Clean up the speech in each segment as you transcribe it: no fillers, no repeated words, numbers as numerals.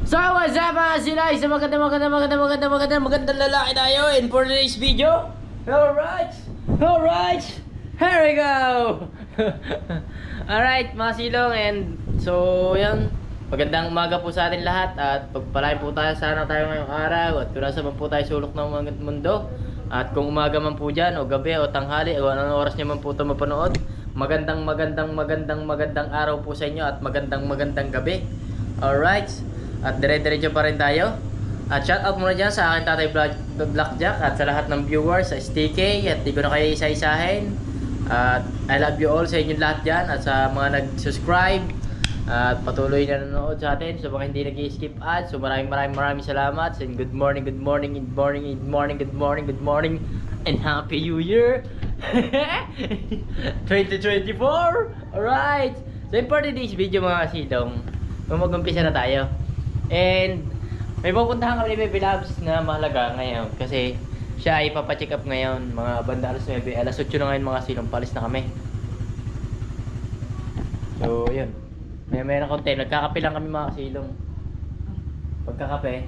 So what's up mga sila? Isang magandang lalaki tayo in for today's video. Alright, here we go. Alright mga silong, and so yan, magandang umaga po sa atin lahat. At pagpalain po tayo sana tayo ngayong araw. At kung nasa man po tayo sulok ng mundo, at kung umaga man po dyan, o gabi, o tanghali, o anong oras nyo man po ito mapanood, magandang araw po sa inyo at magandang gabi. Alright, at dire-diretso pa rin tayo. At shout out muna dyan sa akin tatay Blackjack at sa lahat ng viewers sa STK. At di ko na kayo isa-isahin. At I love you all sa inyong lahat dyan. At sa mga nag-subscribe at patuloy na nanonood sa atin, sa mga hindi nag-skip ads, so maraming salamat. And good morning and happy new year 2024. Alright, so for today's video mga silong, mag-umpisa na tayo. And may pupuntahan kami ni Baby Labs na mahalaga ngayon kasi siya ay papacheck up ngayon mga banda alas 9, alas 8 na ngayon mga silong, palis na kami. So yun, may na konti, nagkakape lang kami mga silong. Pagkakape,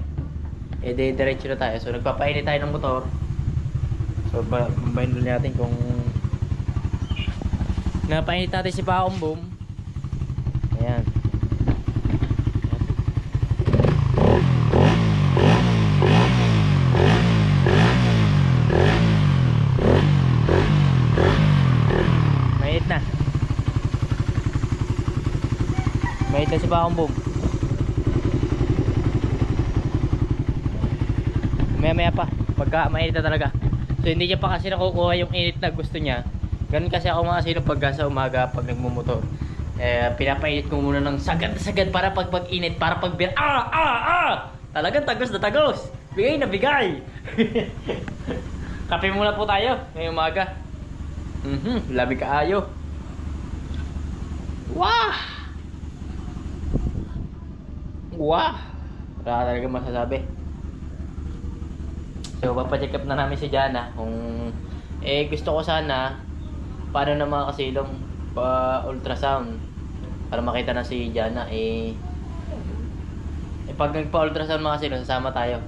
diretso na tayo. So nagpapainit tayo ng motor. So babayin dulu natin kung napainit natin si Paong Boom. Ayan. Mainit na. Mainit na si Paong Boom. Maya pa, pagka mainit na talaga. So hindi niya pa kasi nakukuha yung init na gusto niya. Ganun kasi ako mga sino pag sa umaga pag nagmumotor. Pinapainit ko muna ng sagad para pag init, para pag talagang tagos na tagos. Bigay na bigay. Kape muna po tayo ngayong umaga. Labi kaayo. Wah! Wala talaga masasabi. So papacheck up na namin si Jana kung gusto ko sana paano na mga kasilong pa ultrasound para makita na si Jana. Pag nagpa-ultrasound mga kasilong, sasama tayo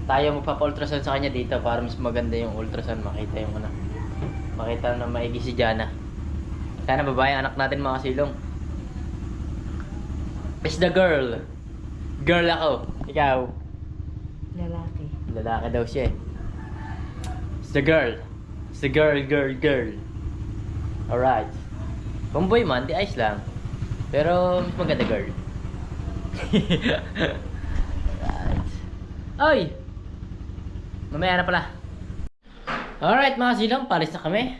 magpapa-ultrasound sa kanya dito para mas maganda yung ultrasound, makita yung makita na maigi si Jana. Sana babae anak natin mga kasilong. It's the girl ako, ikaw lalaki daw siya. It's the girl. Alright. Tomboy man, di ayos lang. Pero mas maganda girl. Alright. Oy! Mamaya na pala. Alright mga silong, palis na kami.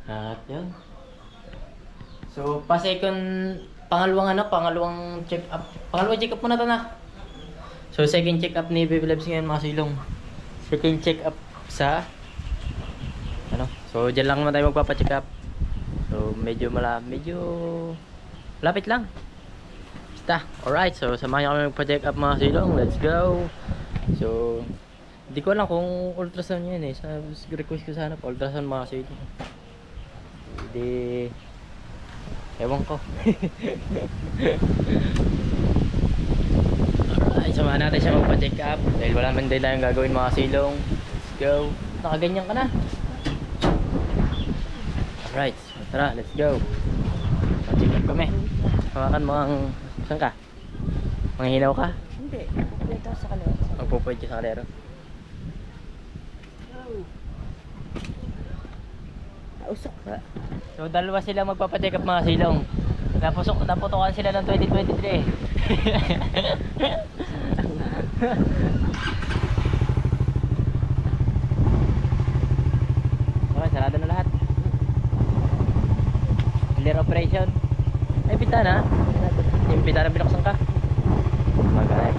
At yun. So, pangalawang check up. Pangalawang check up muna to na. So, second check up ni Baby Labs ngayon mga silong. Second check up sa so dyan lang naman tayo magpapacheck up. So medyo lapit lang basta. Alright, so samahan nyo kami magpa-check up mga silong. Let's go. So hindi ko alam kung ultrasound yun request ko sana pa ultrasound mga silong. Hindi ewan ko. Alright, samahan natin siya magpa-check up dahil wala man din tayong gagawin mga silong. Let's go. Nakaganyan ka na. Alright, tara, let's go. Pa-check up kami. Hawakan mo ang saan ka? Manghinaw ka? Hindi, magpupwede ako sa kalero. Magpupwede sa kalero. Usok ba? So dalawa sila magpapacheck up mga silong. Naputokan sila ng 2023. Okay, sarado na lahat. Clear operation. Ay, pitana. Yung pitana binuksan ka. Magaling.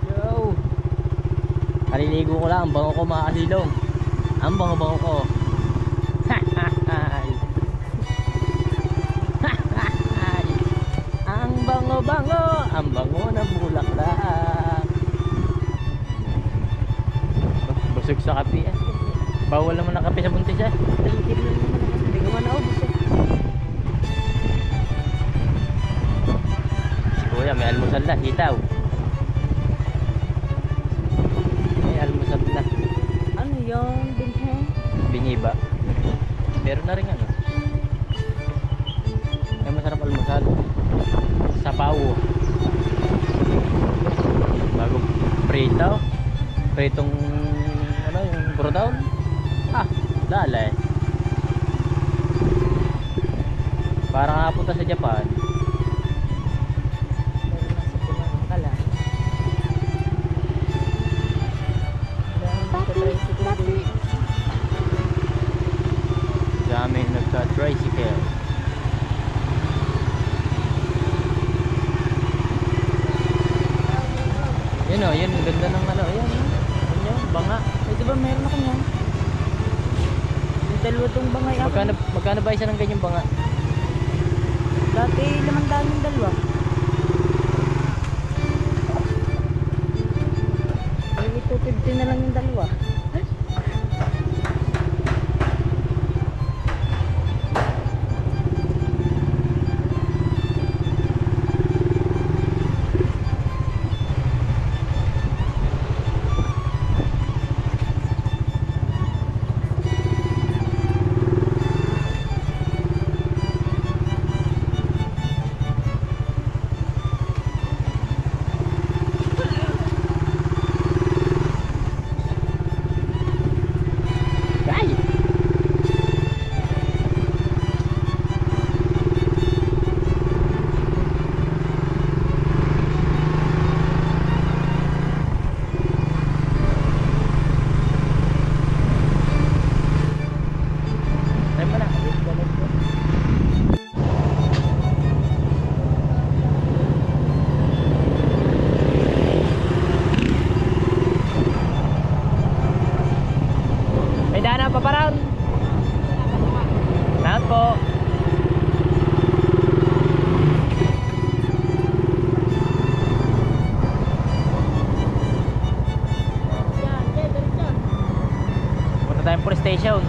Yo! Kaliligo ko lang. Ang bango ko mga kasilong. Ang bango ko. Ang bango. Ang bango ng bulaklak. Busog sa kape. Bawal naman ang kape sa buntis. Hindi ko man naubos. almusal na, sitaw. May almusal na. Ano yung binhe? Biniba. Meron na rin ano. Ay masarap almusal. Sapaw. Bago prito. Pritong ano yung brown. Ah, lalay. Parang nakapunta sa Japan. Meron na sa Pinang Kala. Papi. Daming nagka-tricycle. Yun o, yun. Ganda ng ano. Yan. Yan yun. Banga. Eh, di ba meron ako niyan? Yung dalawa tong bangay ako. Magkano ba isa ng ganyang banga? Dati 500 yung dalawa. Ay, 250 na lang yung dalawa. Ay! Tayo mo na. May daan pa parang. Salamat po. Punta tayong police station.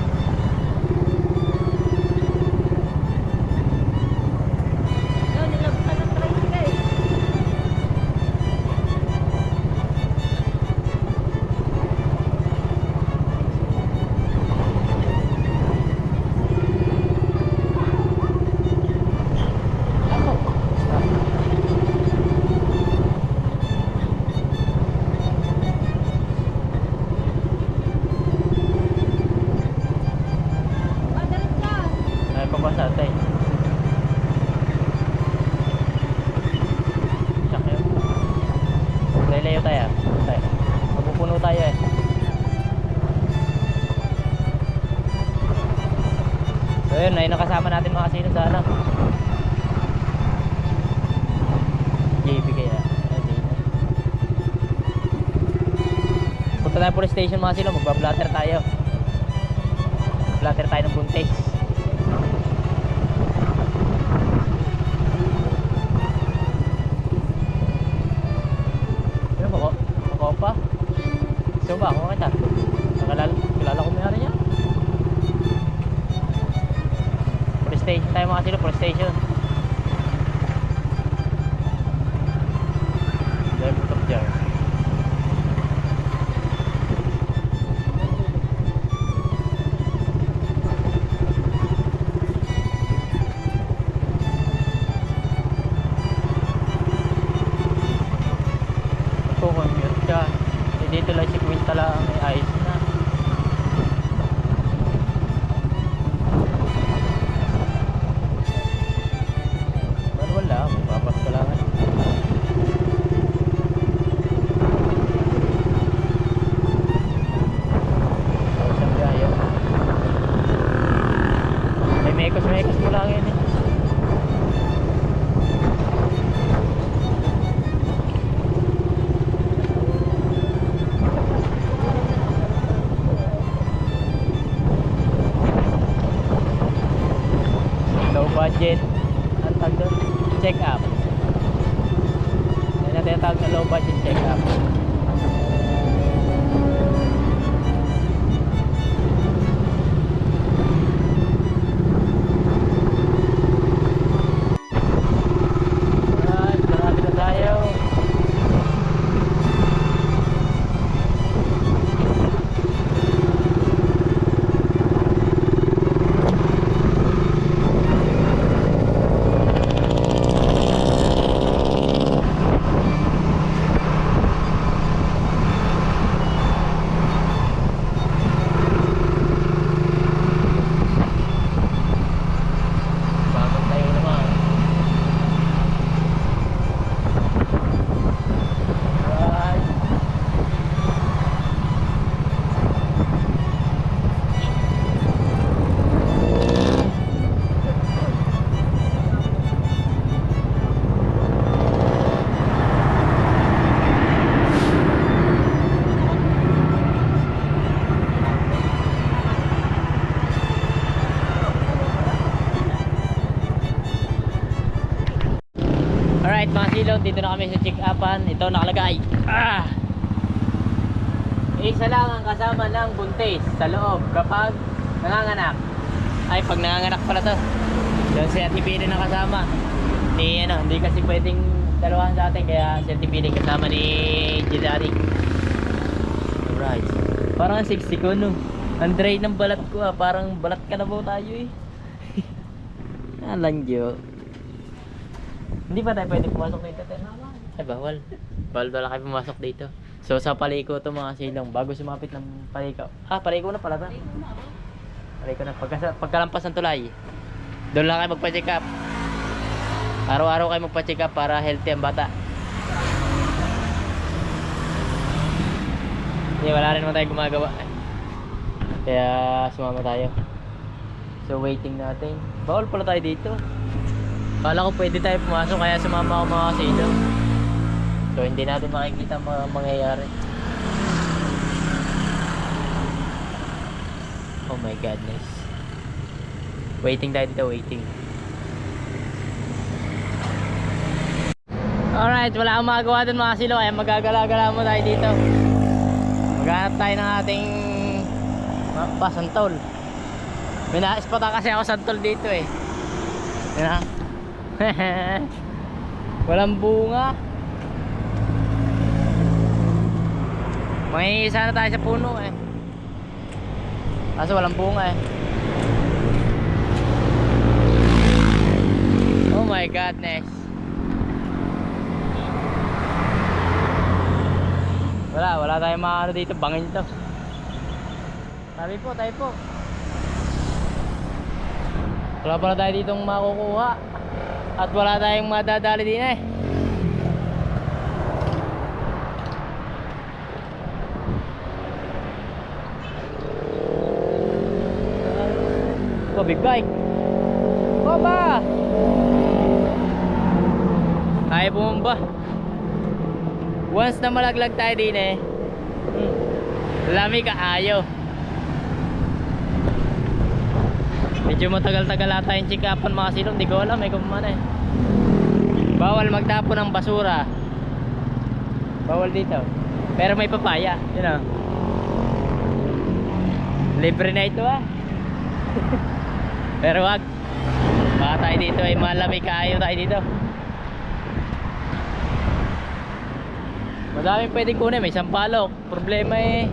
Ay, pabasa tayo. Siyak yun. Lalayo tayo. Tayo. Mapupuno tayo eh. So yun, ayun ang kasama natin mga kasino sa ano. JB kaya. Punta tayo police station mga kasino, magba-blatter tayo. Blatter tayo ng buntis. Ano ba ko? Ako pa? So ba ako kita? Kilala ko mayroon niya? Police station tayo mga kasino, police station. Dahil putok dyan. Commute ka. Dito lang si Quinta lang may ayos na. Pero wala, mapapas ka lang. Isang biyahe. May mekos mo lang yun eh. Budget ang tag doon, check up. Yan natin tawag na low budget check up. Alright, marami na tayo. Alright mga silong, dito na kami sa check-upan. Ito nakalagay. Isa lang ang kasama ng buntis sa loob kapag nanganganak. Ay, pag nanganganak pala to. Doon si Ate Pili na kasama. Hindi kasi pwedeng dalawahan sa atin, kaya si Ate Pili kasama ni Jidari. Alright. Parang 60 ko no. Ang dry ng balat ko parang balat ka na po tayo eh. Alangyo. Hindi pa tayo pwede pumasok dito, Ten? Ay, bawal. Bawal pala kayo pumasok dito. So, sa paliko to mga silong, bago sumapit ng paliko. Paliko na pala ta. Paliko na. Pagkalampas ng tulay, doon lang kayo magpa-check up. Araw-araw kayo magpa-check up para healthy ang bata. Hindi, wala rin naman tayo gumagawa. Kaya, sumama tayo. So, waiting natin. Bawal pala tayo dito. Kala ko pwede tayo pumasok, kaya sumama ako mga silong. So hindi natin makikita mga mangyayari. Oh my godness. Waiting tayo dito, waiting. Alright, wala akong magagawa dun mga silong, kaya magagala-gala mo tayo dito. Maghanap tayo ng ating santol. May na-spot kasi ako santol dito eh. Yan na. Walang bunga. May isa na tayo sa puno eh. Kaso walang bunga eh. Oh my godness. Wala tayong mga dito, bangin to. Tabi po, tayo po. Wala pala tayo ditong makukuha. At wala tayong madadali din eh. Big bike. Baba. Ay bumaba. Once na malaglag tayo din eh. Lami ka ayo. Medyo matagal-tagal ata yung check-upan mga silong. Di ko alam eh kung ano eh. Bawal magtapon ng basura. Bawal dito. Pero may papaya. Yun o. Libre na ito ah. Pero wag. Baka tayo dito ay malamig kaayo tayo dito. Madaming pwedeng kunin. May sampalok. Problema eh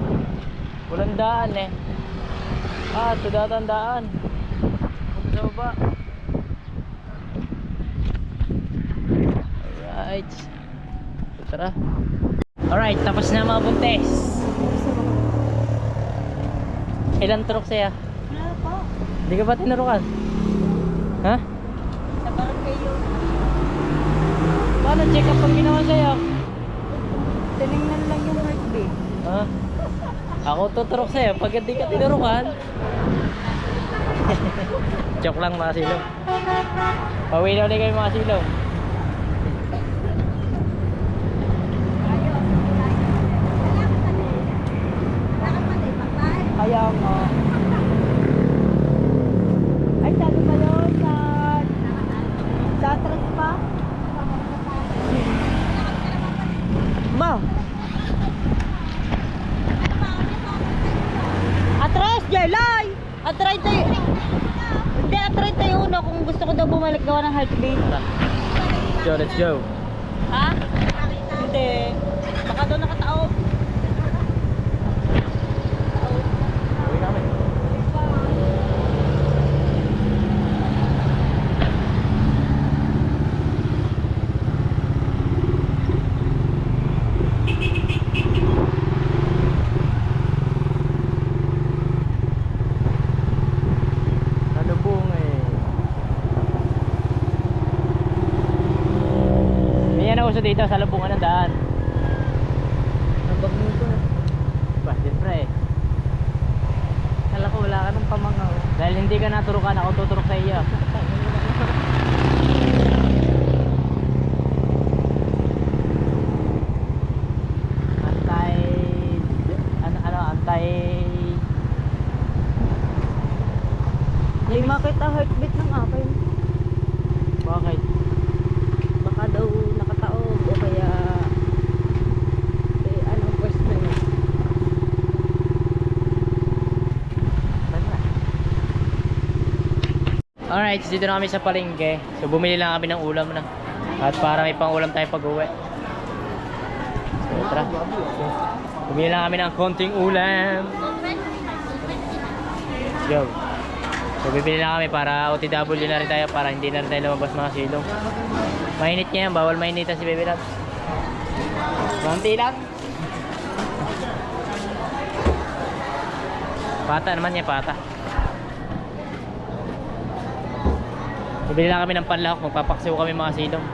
walang daan eh. Ito datandaan. Sa baba. Alright. Tara. Alright, tapos na mga buntes. Ilan turok saya? Wala po. Hindi ka ba tinurukan? Ha? Sa barangay yun. Paano check up ang ginawa sa'yo? Tinignan lang yung heartbeat. Ha? Ako tuturok sa'yo pag hindi ka tinurukan. Joke lang mga silong. Pauwi na ulit kayo mga silong. Ayaw mo. Ay, sabi ba yun? Sa atras pa? Ma! Atras, Jelay! Atras tayo. Hindi, atras tayo uno kung gusto ko daw bumalik gawa ng heartbeat. Let's go. Ha? Hindi. Baka doon nakataob. Uwi kami. Salubong eh. May yan ang uso dito, salubungan ng daan. Ang bag mo ito. Ba, siyempre eh. Kala ko wala ka ng pamangaw. Dahil hindi ka naturukan, ako tuturok sa iyo. Antay. Hindi makita heartbeat ng akin. Bakit? Baka daw Alright, dito na kami sa palengke. So bumili lang kami ng ulam na. At para may pang ulam tayo pag-uwi. So tara. Bumili lang kami ng konting ulam. Let's go. So bibili lang kami para OTW na rin tayo, para hindi na rin tayo lumabas mga silong. Mainit niya yan, bawal mainitan si Baby Labs. Konti lang. Pata naman niya, pata. Bibili lang kami ng panlahok, magpapaksiw kami mga silong.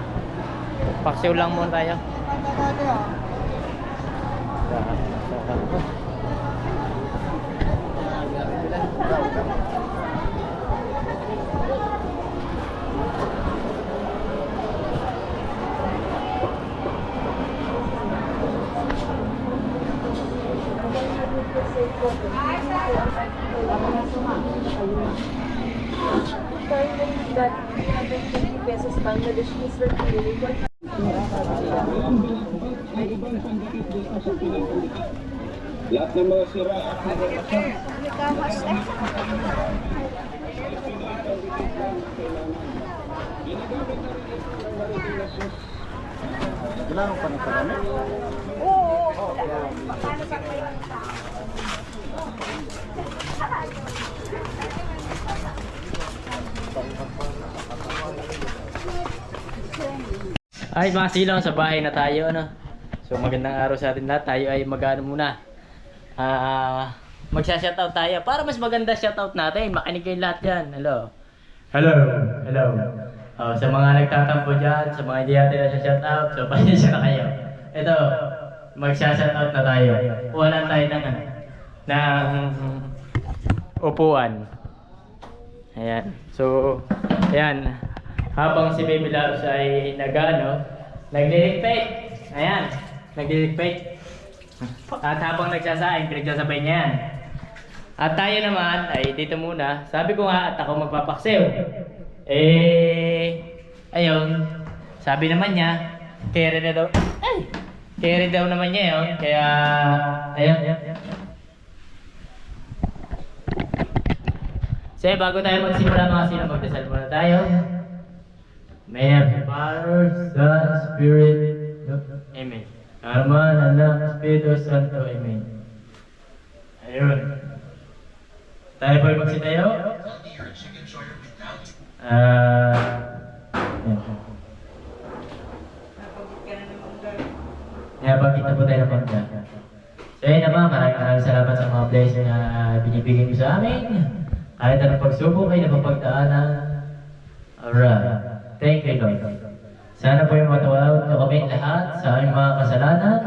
Paksiw lang muna tayo. Pesos Bangladesh Mr. Lahat ng mga sira Ay mga silong, sa bahay na tayo ano. So magandang araw sa atin lahat. Tayo ay mag-ano muna, magsa-shoutout tayo para mas maganda shoutout natin. Makinig kayo lahat yan. Hello. Hello. Hello. Sa mga nagtatampo dyan, sa mga hindi natin na shoutout, so pasensya na kayo. Ito, magsa-shoutout na tayo. Kuha tayo ng upuan. Ayan. So, ayan. Habang si Baby Labs ay nagliligpit. Ayan, nagliligpit. At habang nagsasaing, pinagsasabay niya yan. At tayo naman ay dito muna. Sabi ko nga at ako magpapaksiw. Ayun. Sabi naman niya, carry na daw. Ay! Carry daw naman niya yun. Kaya, ayun. So, bago tayo magsimula mga sino, magdasal muna tayo. May the Father, Son, Spirit, Amen. Amen, Anak, Espiritu Santo, Amen. Ayun. Tayo po ay magsitayo. Bakit na po tayo ng pagka. So yun naman, maraming salamat sa mga blessing na binibigay ko sa amin. Kahit anong pagsubok ay napapagdaanan. Alright. Thank you, Lord. Sana po yung matawag nyo kami lahat sa aming mga kasalanan.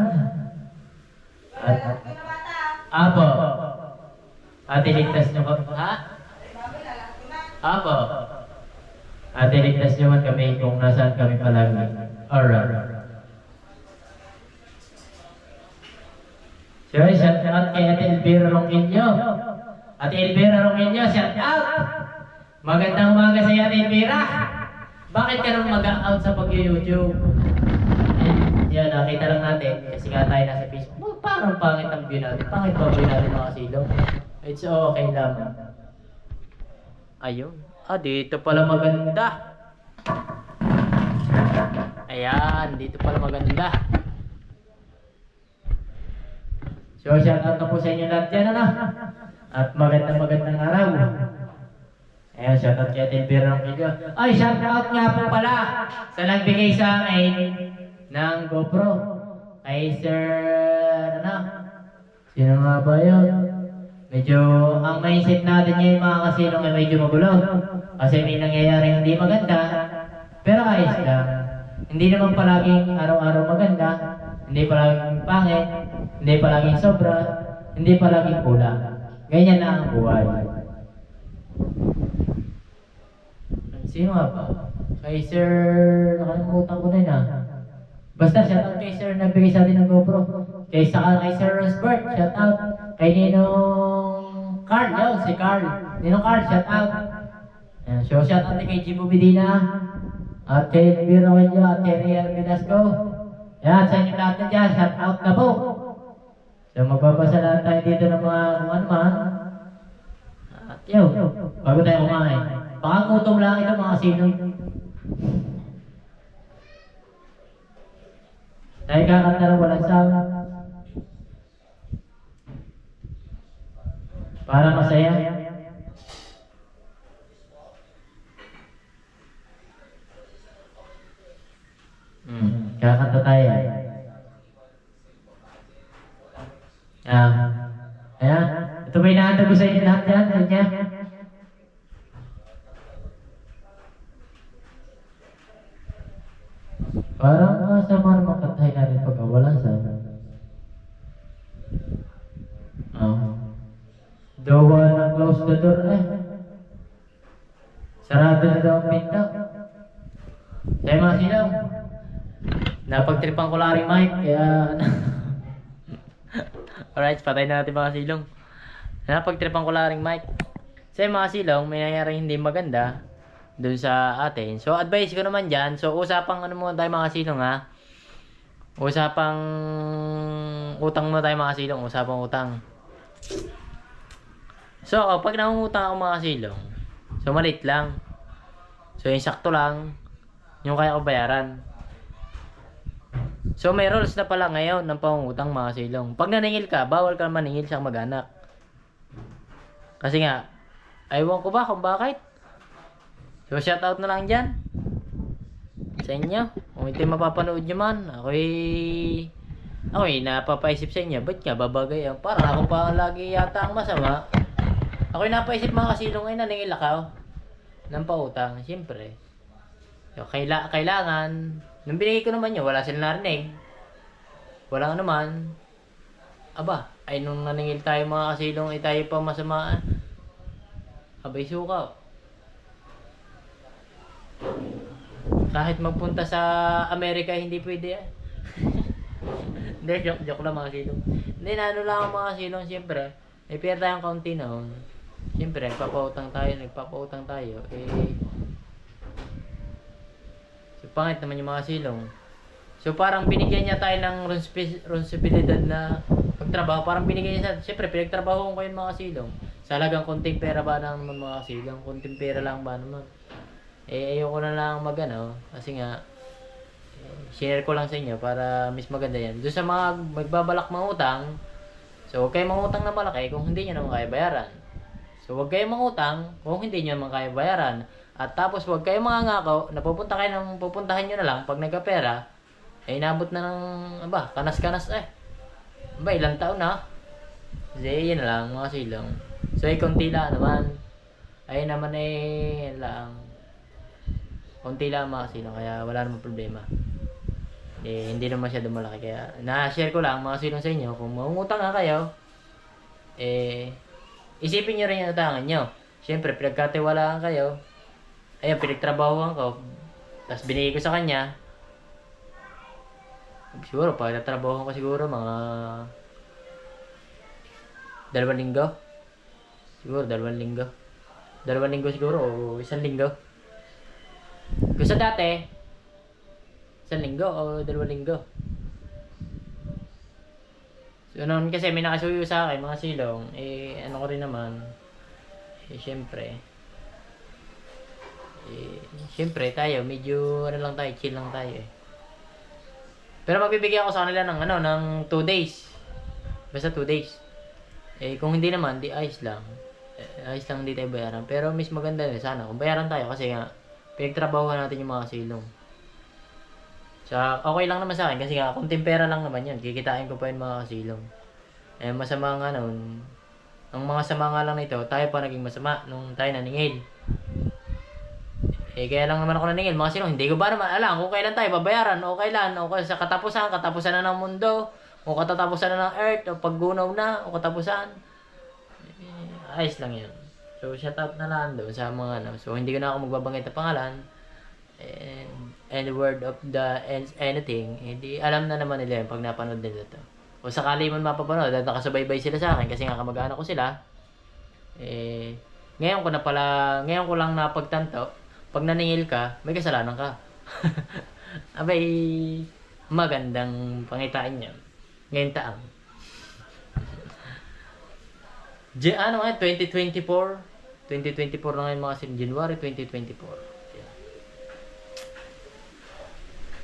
At, Apo. At iligtas nyo kami. Ha? Apo. At iligtas nyo man kami kung nasaan kami palagi. Alright. So, shout out kay Ate Elvira Ronquillo. Ate Elvira Ronquillo, shout out! Magandang umaga sa iyo, Ate Elvira. Bakit ka nang mag-out sa pag-YouTube? Yan, nakita lang natin. Kasi nga tayo nasa Facebook. Parang pangit ang view natin. Pangit ba view natin mga silong? It's okay lang. Ayun. Dito pala maganda. Ayan, dito pala maganda. So, shout out na po sa inyo lahat yan, ano? At magandang araw. Ayan, shoutout kay Ate Elvira Ronquillo. Ay, shoutout nga po pala sa nagbigay sa akin ng GoPro. Kay Sir, sino nga ba yun? Medyo, ang mindset natin ngayon mga kasilong ay medyo magulo. Kasi may nangyayari hindi maganda. Pero ayos lang. Hindi naman palaging araw-araw maganda. Hindi palaging pangit. Hindi palaging sobra. Hindi palaging kulang. Ganyan na ang buhay. Sino nga ba? Kay Sir, nakalimutan ko na yun Basta shoutout kay Sir nagbigay sa atin ng GoPro. Kay Sir Rosbert, shoutout. Kay Ninong Carl, yun, si Carl. Ninong Carl, shoutout. So shoutout kay Jibo Medina. At kay Elvira Ronquillo at kay Riel Velasco. Yan, sa inyo lahat na dyan, shoutout na po. So magpapasalamat tayo dito ng mga kung ano man. At yun, bago tayo kumain. Pangangutom lang ito mga sinong. Tayo kakanta ng walang sound. Para masaya. Kakanta tayo. Ayan. Ito ba inaantag ko sa inyo lahat yan? Ganyan. Parang sama naman kantahin natin pagkawalan sa Don't wanna close the door sarado na daw ang pinto. Kaya mga silaw, napagtripan ko lang rin mic, kaya alright, patay na natin mga silong. Napagtripan ko lang ring mic. Sa mga silong, may nangyari hindi maganda dun sa atin. So, advice ko naman dyan. So, usapang ano muna tayo mga silong ha. Usapang utang muna tayo mga silong. Usapang utang. So, pag nangungutang ako mga silong, so malit lang. So, yung sakto lang, yung kaya ko bayaran. So, may rules na pala ngayon ng pangungutang mga silong. Pag naningil ka, bawal ka maningil sa mag-anak. Kasi nga, aywan ko ba kung bakit. So, shoutout na lang dyan sa inyo. Kung ito mapapanood nyo man, ako'y napapaisip sa inyo. Ba't nga babagay yan? Para ako pa lagi yata ang masama. Ako'y napaisip mga kasilong ngayon, naningil ako ng pautang. Siyempre. So, kailangan, nung binigay ko naman yun, wala silang narinig. Walang naman. Aba, ay nung naningil tayo mga kasilong, ay tayo pa masama. Abay suka. Kahit magpunta sa Amerika, hindi pwede Hindi, joke lang mga silong. Hindi, ano lang ang mga silong, siyempre. May pera tayong kaunti noon. Siyempre, nagpapautang tayo. So, pangit naman yung mga silong. So, parang binigyan niya tayo ng responsibilidad na pagtrabaho. Parang binigyan niya siyempre, pinagtrabaho ko yung mga silong. Sa halagang konting pera ba naman mga silong? Konting pera lang ba naman? Ayoko na lang kasi nga share ko lang sa inyo para mas maganda yan. Doon sa mga magbabalak mangutang, so huwag kayong mangutang na malaki kung hindi nyo naman kaya bayaran. So huwag kayong mangutang kung hindi nyo naman kaya bayaran. At tapos huwag kayong mangangako na pupuntahan nyo na lang pag nagkapera, inabot na ng kanas-kanas ilang taon na. Kasi yun na lang mga silong. So konti lang naman. Ayun naman lang. Konti lang mga silong, kaya wala namang problema. Hindi naman masyado malaki, kaya na-share ko lang mga silong sa inyo. Kung mangungutang nga kayo, isipin nyo rin yung utangan nyo. Siyempre, pinagkatiwalaan kayo. Ayun, pinagtrabahoan ko. Tapos binigay ko sa kanya. Siguro, pagtatrabahoan ko siguro mga 2 linggo. Siguro, 2 linggo. 2 linggo siguro, o 1 linggo. Kung sa dati, 1 linggo o 2 linggo. So, noon kasi may nakasuyo sa akin, mga silong, ano ko rin naman, syempre tayo, medyo, lang tayo, chill lang tayo Pero magbibigay ako sa kanila ng 2 days. Basta 2 days. Kung hindi naman, di ayos lang. Ayos lang, hindi tayo bayaran. Pero mas maganda sana kung bayaran tayo kasi nga, pinagtrabahuhan natin yung mga silong. Okay lang naman sa akin kasi nga, kunting pera lang naman yan. Kikitain ko pa yung mga silong. Masama nga noon. Ang mga sama nga lang nito, tayo pa naging masama nung tayo naningil. Kaya lang naman ako naningil, mga silong. Hindi ko ba naman alam kung kailan tayo babayaran o kailan. O sa katapusan na ng mundo. O katatapusan na ng earth. O paggunaw na. O katapusan. Ayos lang yun. So, shout out na lang doon sa mga So, hindi ko na ako magbabanggit na pangalan. And the word of the anything, hindi alam na naman nila yun pag napanood nila to. O sakali man mapapanood, dahil nakasubaybay sila sa akin kasi nga kamag-anak ko sila. Ngayon ko lang napagtanto, pag naningil ka, may kasalanan ka. Abay, magandang pangitain yan. Ngayon taang. 2024, 2024 na ngayon mga silong. January 2024. Ayan.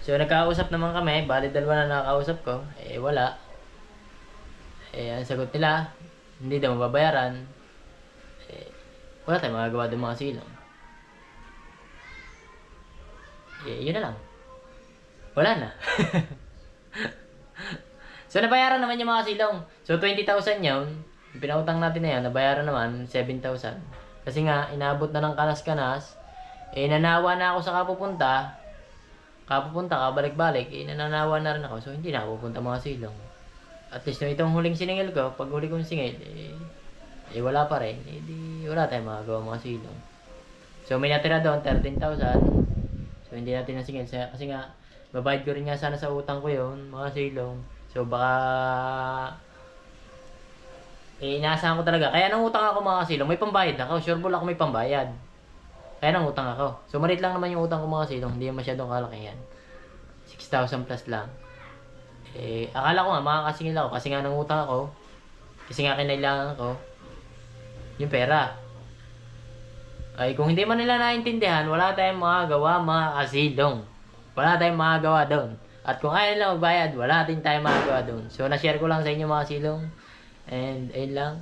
So nagkausap naman kami. Bali dalawa na nakakausap ko. Eh wala. Eh ang sagot nila, hindi daw mababayaran. Eh wala tayong magagawa doon mga silong. Eh yun na lang. Wala na. So nabayaran naman yung mga silong. So 20,000 yun. Yung pinautang natin na yan, nabayaran naman 7,000. Kasi nga, inabot na ng kanas-kanas. Eh, nanawa na ako sa kapupunta. Kabalik-balik. Eh, nananawa na rin ako. So, hindi na ako pupunta mga silong. At least, nung itong huling siningil ko, pag huli kong singil, wala pa rin. Eh, di, wala tayong magagawa mga silong. So, may natira doon, 13,000. So, hindi natin nasingil. Kasi nga, babayad ko rin nga sana sa utang ko yun, mga silong. So, baka... inaasahan ko talaga. Kaya nang utang ako mga silong, may pambayad ako. Sure ball ako may pambayad. Kaya nang utang ako. So, maliit lang naman yung utang ko mga silong. Hindi masyadong kalaki yan. 6,000 plus lang. Akala ko nga, makakasingil ako. Kasi nga nang utang ako. Kasi nga kinailangan ko. Yung pera. Ay, kung hindi man nila naintindihan, wala tayong magagawa mga kasilong. Wala tayong magagawa doon. At kung ayaw nila magbayad, wala din tayong magagawa doon. So, na-share ko lang sa inyo mga silong. And ayun lang.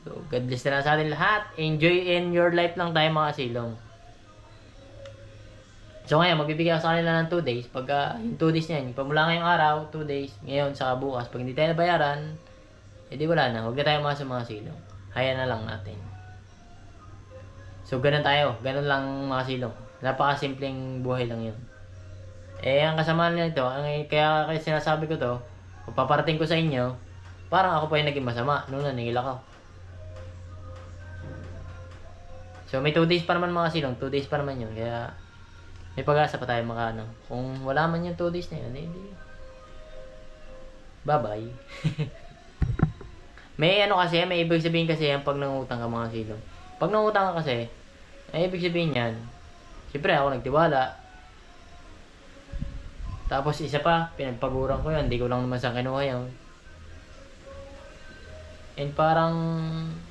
So, God bless na lang sa atin lahat. Enjoy in your life lang tayo mga silong. So ngayon, magbibigay ako sa kanila ng 2 days. Pagka yung 2 days na yan, pamula ngayong araw, 2 days, ngayon, saka bukas. Pag hindi tayo nabayaran, edi wala na. Huwag na tayo mga sa mga silong. Hayaan na lang natin. So ganun tayo. Ganun lang mga silong. Napakasimpleng buhay lang yun. Ang kasamaan nito, kaya sinasabi ko to, kung paparating ko sa inyo, parang ako pa yung naging masama nung naningil ako. So may 2 days pa naman mga silong. 2 days pa naman yun. Kaya may pag-asa pa tayo makano. Kung wala man yung 2 days na yun, edi bye-bye. May kasi, may ibig sabihin kasi yan pag nangutang ka mga silong. Pag nangutang ka kasi, ay ibig sabihin yan, siyempre ako nagtiwala. Tapos isa pa, pinagpaguran ko yun. Hindi ko lang naman sa kinuha yun. And parang,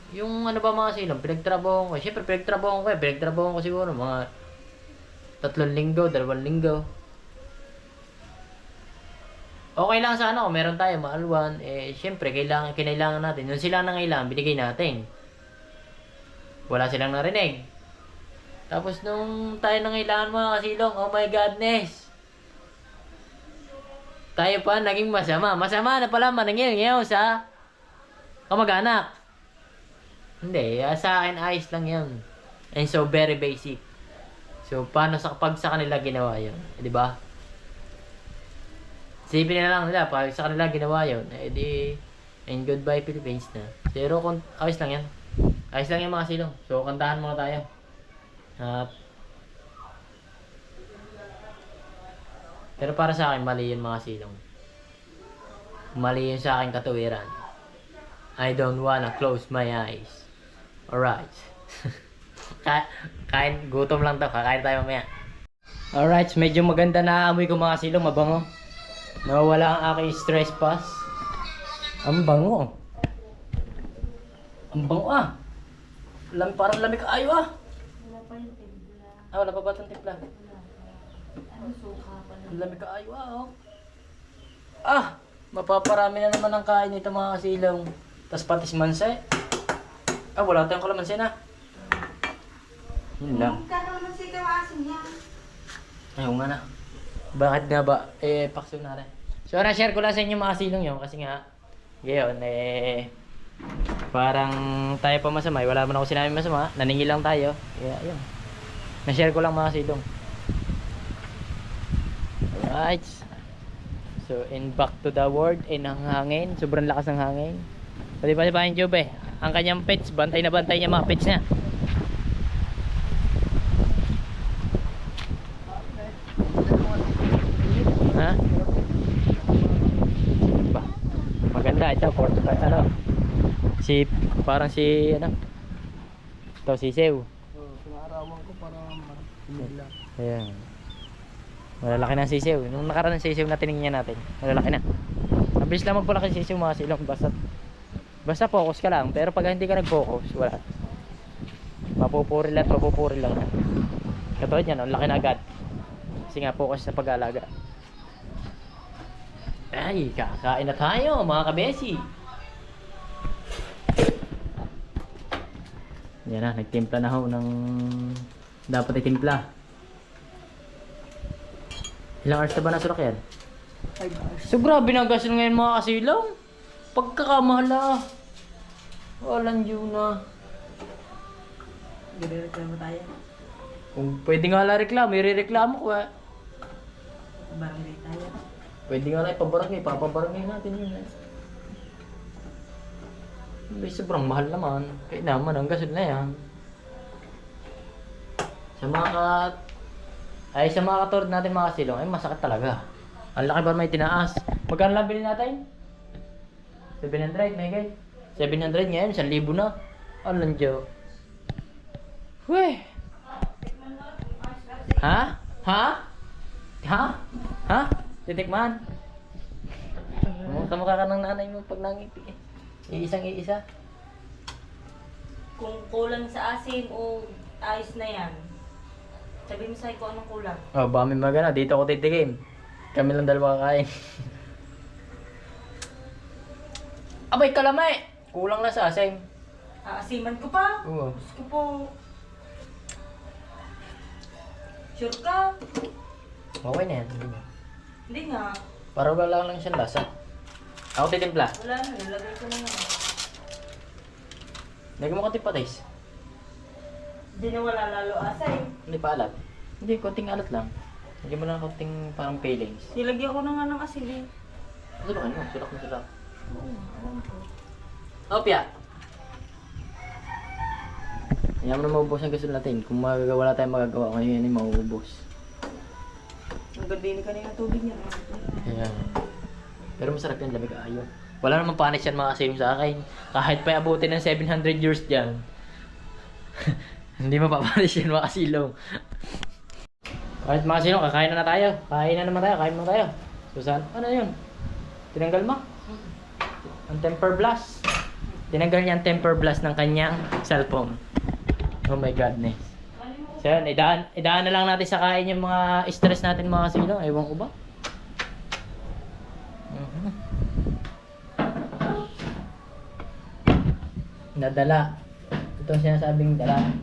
yung ano ba mga silong, pinagtrabaho ko. Siyempre, pinagtrabaho ko siguro mga 3 linggo, 2 linggo. Okay lang sana kung meron tayo, maalwan. Siyempre, kinailangan natin. Nung sila nangailangan, binigay natin. Wala silang narinig. Tapos nung tayo nangailangan mga kasilong, oh my godness. Tayo pa naging masama. Masama na pala manangyaw sa kamag-anak. Hindi, sa akin ayos lang yun. And so very basic. So paano pag sa kanila ginawa yun? Di ba? Sipin na lang nila, pag sa kanila ginawa yun, di, and goodbye Philippines na. Pero kung ayos lang yan. Ayos lang yung mga silong. So kantahan muna tayo. Pero para sa akin, mali yun mga silong. Mali yun sa akin katuwiran. I don't wanna close my eyes. Alright. Kain, gutom lang to. Kakain tayo mamaya. Alright, medyo maganda na amoy ko mga silong. Mabango. Nawawala ang aking stress pass. Ang bango. Ang bango ah. Parang lamig ayo ah. Wala pa yung timpla. Wala pa ba itong timpla? Ano, suka pa na. Lamig ayo ah oh. Mapaparami na naman ang kain nito mga kasilong. Tas patis manse. Wala tayong kalamansi na. Yun lang. Kalamansi kawasin yan. Ayaw nga na. Bakit nga ba? Pakso na rin. So, na-share ko lang sa inyo mga silong yun. Kasi nga, ngayon, parang tayo pa masama. Wala man ako sinabi masama. Naningil lang tayo. Kaya, yun. Na-share ko lang mga silong. Alright. So, and back to the world. Ang hangin. Sobrang lakas ng hangin. Pwede pa si Pahin Job eh. Ang kanyang pets. Bantay na bantay niya mga pets niya. Ha? Ba? Maganda ito. Parang si ano? Ito si Sew. Pinarawan ko para marami. Ayan. Malalaki na si Sew. Nung nakaraan ng si Sew na tinignan natin. Malalaki na. Mabilis lang magpalaki si Sew mga silong. Basta focus ka lang. Pero pag hindi ka nag-focus, wala. Mapupuri lang yan. Katulad yan, ang laki na agad. Kasi nga focus sa pag-aalaga. Ay, kakain na tayo mga kabesi. Yan na, nagtimpla na ho ng dapat itimpla. Ilang hours na ba nasulak yan? 5 hours. So grabe na gas ngayon mga kasilaw. Pagkakamahala. Walang due na. Gire-reklamo tayo. Kung pwede nga lang reklamo, irereklamo ko eh. Barangay tayo. Pwede nga lang ipabarangay, papabarangay natin yun eh. Hindi, sobrang mahal naman. Kaya naman, ang gasol na yan. Sa mga katulad natin mga kasilong, ay masakit talaga. Ang laki ba may tinaas? Magkano lang bilhin natin? 700, may guys. 700 ngayon, 1,000 na. Alam Diyo. Weh! Ha? Ha? Ha? Ha? Titikman? Kamukha ka ng nanay mo pag nangiti. Iisang-iisa. Kung kulang sa asim o ayos na yan, sabi mo sa'yo kung anong kulang. Oh, baka may magana. Dito ako titikim. Kami lang dalawa kakain. Abay, kalamay! Kulang na sa asim. Aasiman ko pa. Oo. Gusto ko po. Sure ka? Okay na yan. Hindi nga. Para wala lang siyang lasa. Ako titimpla. Wala na, nalagay ko na nga. Lagyan mo konti patis. Hindi na wala lalo asay. Hindi pa alat. Hindi, konting alat lang. Lagyan mo lang konting parang peelings. Nilagyan ko na nga ng asin eh. Sulakan mo. Sulak mo sulak. Oo, alam ko. Opya! Ayaw mo na maubos ang gusto natin. Kung wala tayong magagawa, kung yun ay maubos. Ang ganda yun kanina tubig niya. Ayan. Pero masarap yan, lamig ayo. Wala namang panis yan mga kasilong sa akin. Kahit pa abutin ng 700 years dyan. Hindi mapapanis yan mga kasilong. Kahit mga kasilong, kakain na tayo. Kain na naman tayo, kain mo tayo. Susan, ano yun? Tinanggal mo? Ang temper blast. Tinanggal niya ang temper blast ng kanyang cellphone. Oh my godness. So yun, idaan na lang natin sa kain yung mga stress natin mga kasilong. Ewan ko ba? Nadala. Ito ang sinasabing dala.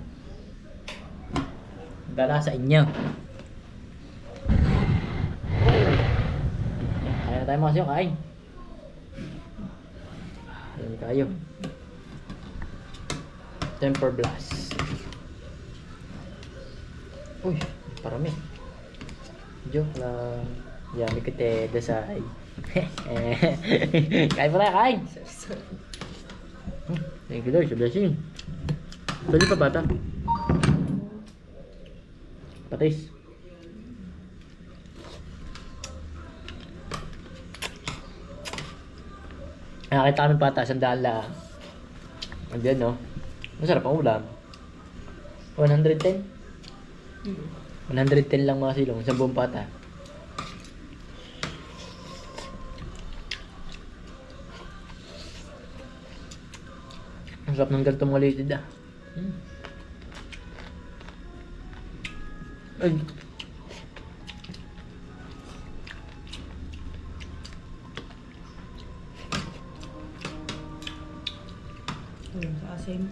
Dala sa inyo. Kaya na tayo mga kasilong, kain. Ayan kayo. Temper blast. Uy, parami. Joke lang. Yummy kita dasay. Kain mo na, kain. Thank you Lord, sa blessing. Pwede pa bata? Patis. Nakakita kami pata, sandaan lang. Andiyan no? Masarap ang ulam. 110? 110 lang mga silong sa buong pata. Ang sarap ng ganitong maliit ah. Ay. Sa asin.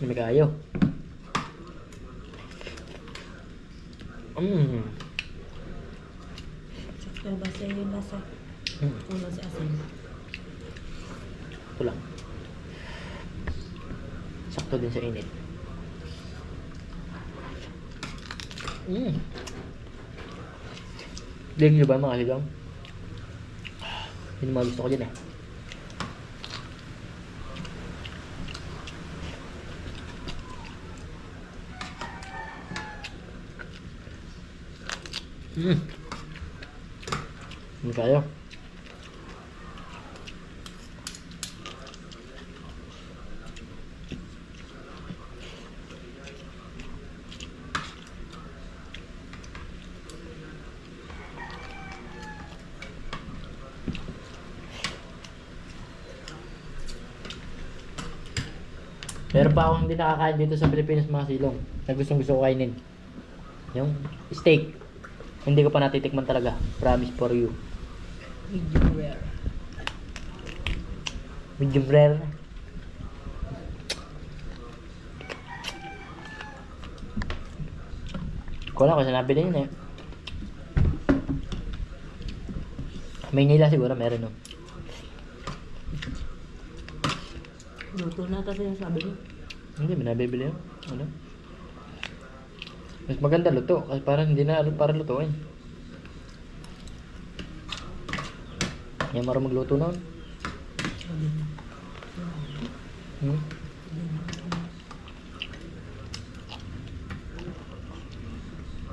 Lamig kayo. Sakto ba sa iyo nasa? Kulang sa asin. Ito lang. Sakto din sa init. Dinig nyo ba mga silong? Yun yung mga gusto ko dyan eh. Hindi kayo. Meron pa akong hindi nakakain dito sa Pilipinas mga silong na gustong gusto ko kainin. Yung steak. Hindi ko pa natitikman talaga. Promise for you. Medium rare. Medium rare. Ko lang kung saan nabili yun eh. Maynila siguro meron no. Luto na kasi yung sabi niya. Hindi, may nabibili yun. Ano? Mas maganda luto kasi parang hindi na para lutuin. Yan marunong magluto noon.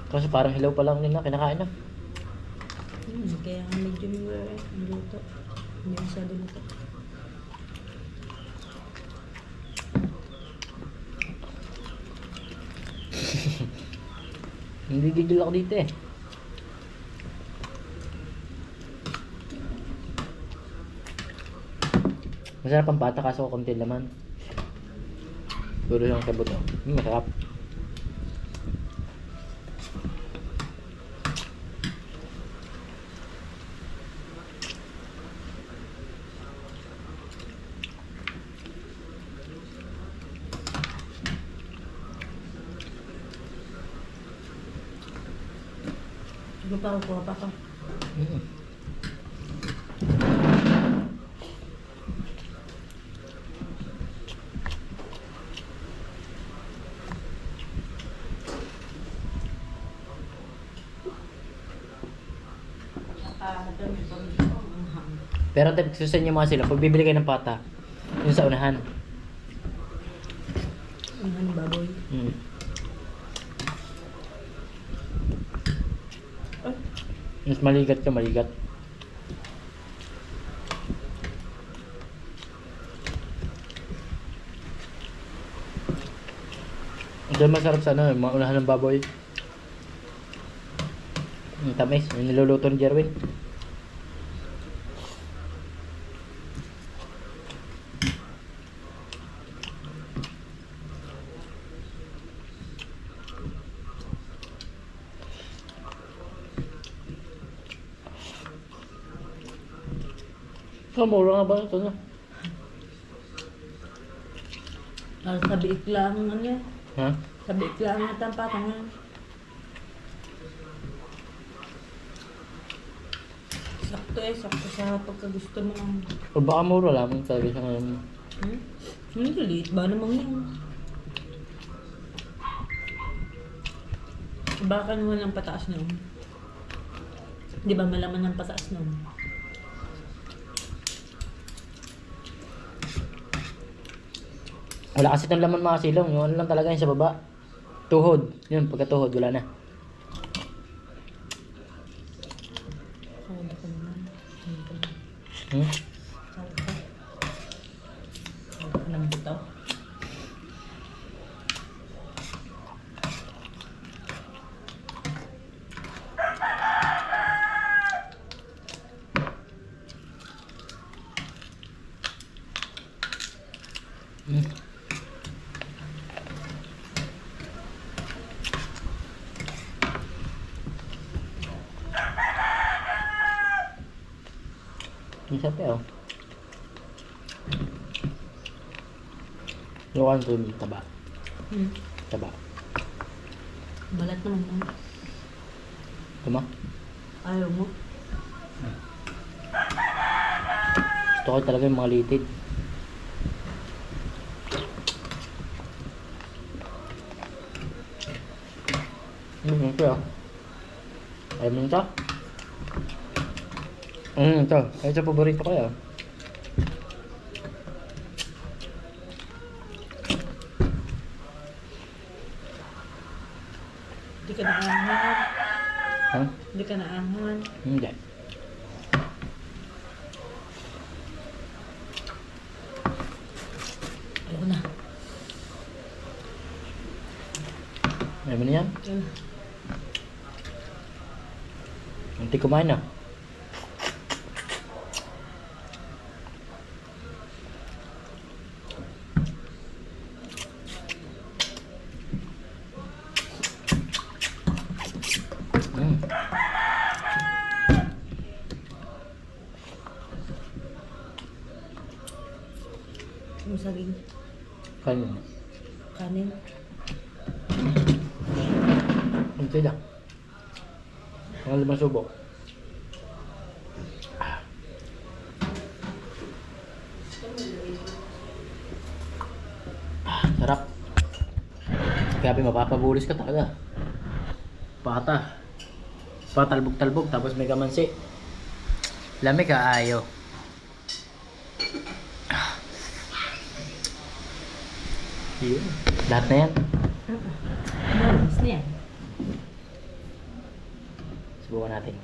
Kasi parang hilaw pa lang nila kinakain na. Kaya nga medium rare ang luto. Hindi masyado luto. Hindi gigil ako dito eh. Masarap ang pata kaso konti laman. Puro yung sabot. Masarap. Sige pa, kuha pa ka. Pero tip ko sa inyo mga sila, pag bibili kayo ng pata, yung sa unahan. Ano baboy? Mas maligat ka, maligat. Ito masarap sa ano, yung mga unahan ng baboy. Yung tamis, yung niluluto ni Jerwin. Mura nga ba ito na? Sa biik lang ano yan. Ha? Sa biik lang ang tampatang yan. Sakto sa pagkagusto mo. O baka mura lamang talaga sa ngayon. Hindi, liit ba namang yan? Baka naman ang pataas nun. Di ba malaman ang pataas nun? Wala kasi itong laman mga silong. Yung ano lang talaga yun sa baba. Tuhod. Yun, pagkatuhod, wala na. Sabi ko naman. Hmm? Sabi ko ng butaw. Isa pa oh. Yung ano yung taba. Taba. Balat naman yan. Tama? Ayaw mo? Gusto ko talaga yung mga litid. Ito oh. Ayaw mo nito? Ito. Ito paborito ko yun. Hindi ka naahangan. Ha? Hindi ka naahangan. Hindi. Ayaw na. Ayaw mo na yan? Hindi kumain na. Yung saging. Kanin. Kanin. Kunti lang. Mga 5 subo. Sarap. Grabe, mapapabulis ka talaga. Pata. Patalbog-talbog, tapos may kamansi. Lamig ka, ayo. Yun. Lahat na yan. Malis na yan. Subukan natin.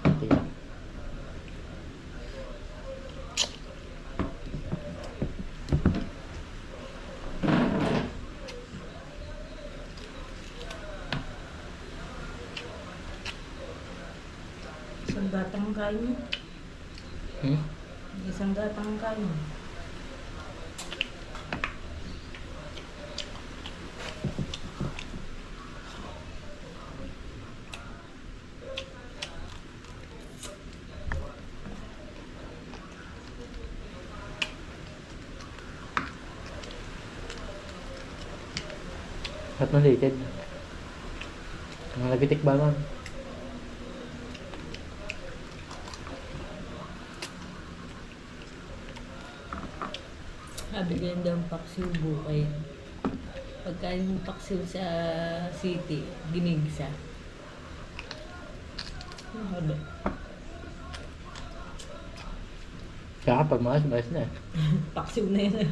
Kunti lang. Isang gatang ang kain mo. Isang gatang ang kain mo. At nalited. Mga nagitik ba man? Sabi ko daw ang paksiw bukay. Pagkain mo paksiw sa city, ginigsa. Ano ba? Kaya kapag maas na eh. Paksiw na yan.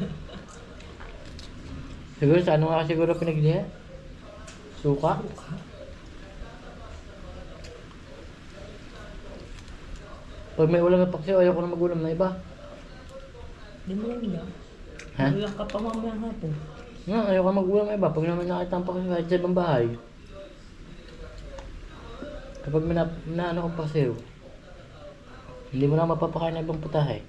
Siguro sa ano nga siguro pinagliha? Suka? Pag may ulam na paksiw, ayoko na mag-ulam na iba. Di mo lang yun. Ha? Walang ka pa mamayang hapon. Ayoko na mag-ulam na iba. Pag naman nakita ang paksiw kahit sa ibang bahay. Kapag may naano kong paksiw, hindi mo na mapapakain ng ibang putahe.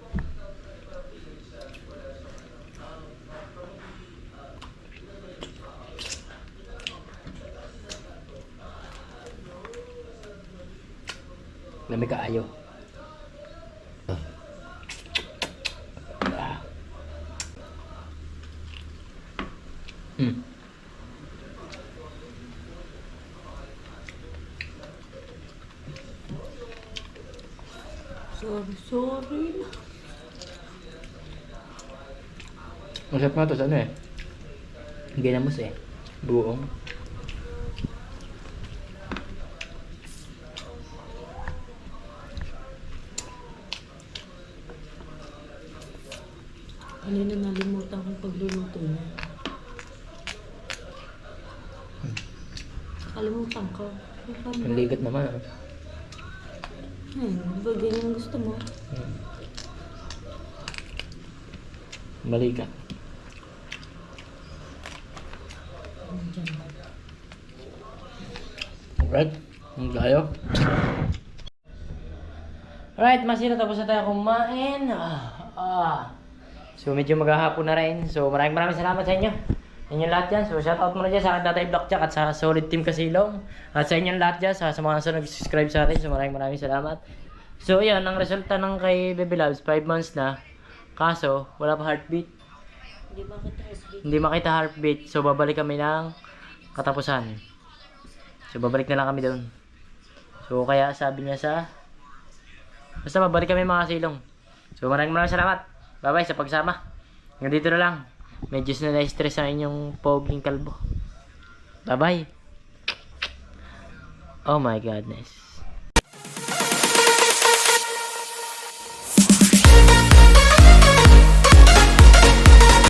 Lamig kaayo. Sorry. Masarap nga to sa ano eh. Ginamos eh. Buong. Kanina nalimutan kong pagluluto niya. Nakalimutan ko. Ang ligat naman. Di ba ganyan ang gusto mo? Mali ka. Diyan. Alright. Ang tayo. Alright, masira tapos na tayo kumain. So medyo maghahapon na rin. So maraming salamat sa inyo. Inyong lahat dyan. So shoutout muna dyan sa akin Tatay Blackjack at sa Solid Team Kasilong. At sa inyong lahat dyan, sa mga nag-subscribe sa atin. So maraming salamat. So yan, ang resulta ng kay Baby Loves, 5 months na. Kaso, wala pa heartbeat. Hindi makita heartbeat. So babalik kami ng katapusan. So babalik na lang kami doon. So kaya sabi niya basta babalik kami mga Kasilong. So maraming salamat. Bye bye sa pagsama. Hanggang dito na lang. Medyo na na-stress ang inyong poging kalbo. Bye bye. Oh my goodness.